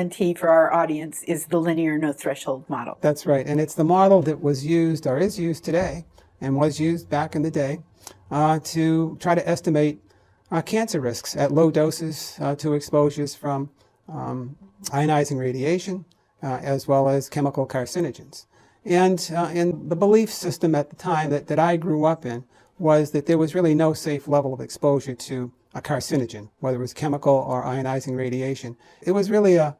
LNT for our audience is the linear no threshold model. That's right. And it's the model that was used or is used today and was used back in the day to try to estimate cancer risks at low doses to exposures from ionizing radiation as well as chemical carcinogens. And the belief system at the time that I grew up in was that there was really no safe level of exposure to a carcinogen, whether it was chemical or ionizing radiation. It was really a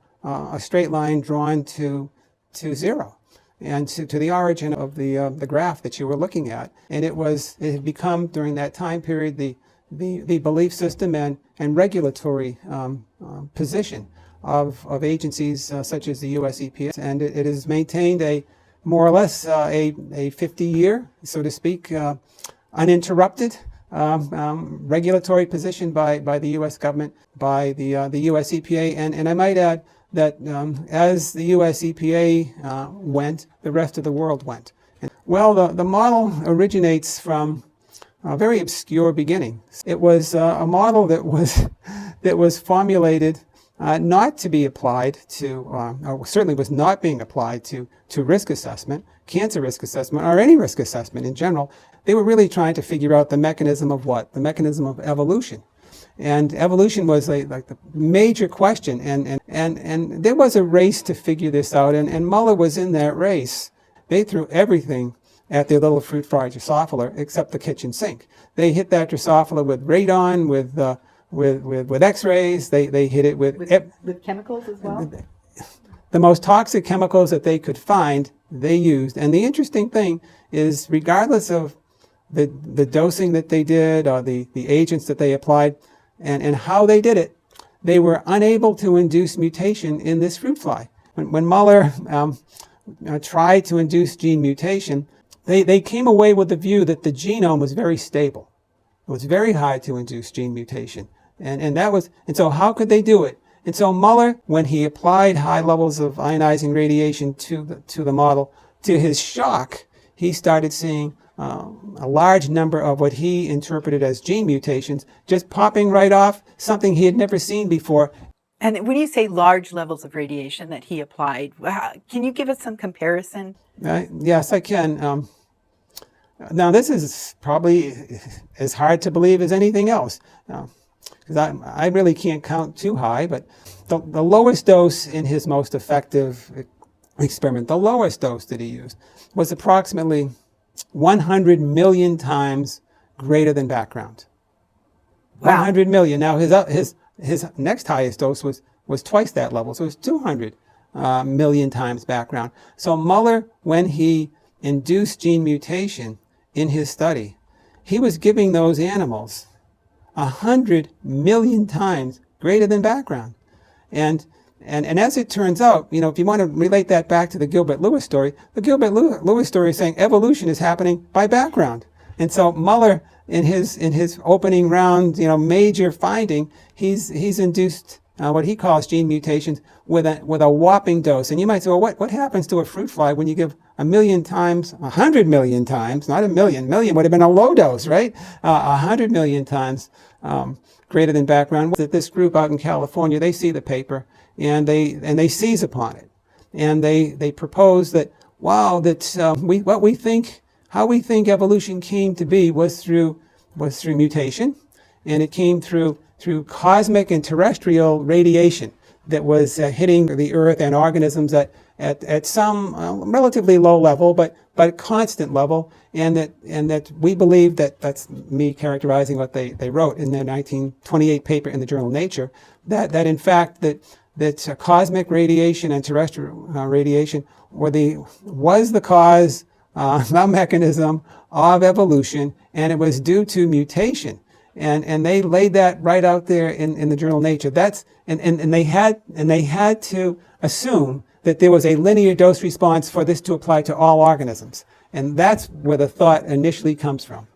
straight line drawn to zero and to the origin of the graph that you were looking at. And it had become, during that time period, the belief system and regulatory position of agencies such as the US EPA. And it has maintained a more or less a 50-year, so to speak, uninterrupted regulatory position by the U.S. government, by the U.S. EPA, and I might add that as the U.S. EPA went, the rest of the world went. Well, the model originates from a very obscure beginning. It was a model that was formulated not to be applied to, or certainly was not being applied to risk assessment, cancer risk assessment, or any risk assessment in general. They were really trying to figure out the mechanism of what? The mechanism of evolution. And evolution was like the major question. And there was a race to figure this out. And Muller was in that race. They threw everything at their little fruit fly Drosophila except the kitchen sink. They hit that Drosophila with radon, with X-rays. They hit it with chemicals as well? The most toxic chemicals that they could find, they used. And the interesting thing is, regardless of the dosing that they did or the agents that they applied and how they did it, they were unable to induce mutation in this fruit fly. When Muller tried to induce gene mutation, they came away with the view that the genome was very stable. It was very hard to induce gene mutation. And so how could they do it? And so Muller, when he applied high levels of ionizing radiation to the model, to his shock, he started seeing a large number of what he interpreted as gene mutations just popping right off, something he had never seen before. And when you say large levels of radiation that he applied, can you give us some comparison? Yes, I can. Now, this is probably as hard to believe as anything else, because I really can't count too high, but the lowest dose in his most effective experiment, the lowest dose that he used, was approximately 100 million times greater than background. Wow. 100 million. Now, his next highest dose was twice that level, so it was 200 million times background. So Muller, when he induced gene mutation in his study, he was giving those animals 100 million times greater than background. And as it turns out, if you want to relate that back to the Gilbert Lewis story, the Gilbert Lewis story is saying evolution is happening by background. And so Muller, in his opening round, major finding, he's induced what he calls gene mutations with a whopping dose. And you might say, well, what happens to a fruit fly when you give 1,000,000 times, 100 million times, not a million would have been a low dose, right? 100 million times greater than background. That this group out in California, they see the paper and they seize upon it, and they propose that, wow, that how we think evolution came to be was through mutation, and it came through cosmic and terrestrial radiation that was hitting the Earth and organisms at some relatively low level, but constant level, and that we believe that's me characterizing what they wrote in their 1928 paper in the journal Nature, that in fact that cosmic radiation and terrestrial radiation was the cause, the mechanism of evolution, and it was due to mutation. And they laid that right out there in the journal Nature. And they had to assume that there was a linear dose response for this to apply to all organisms. And that's where the thought initially comes from.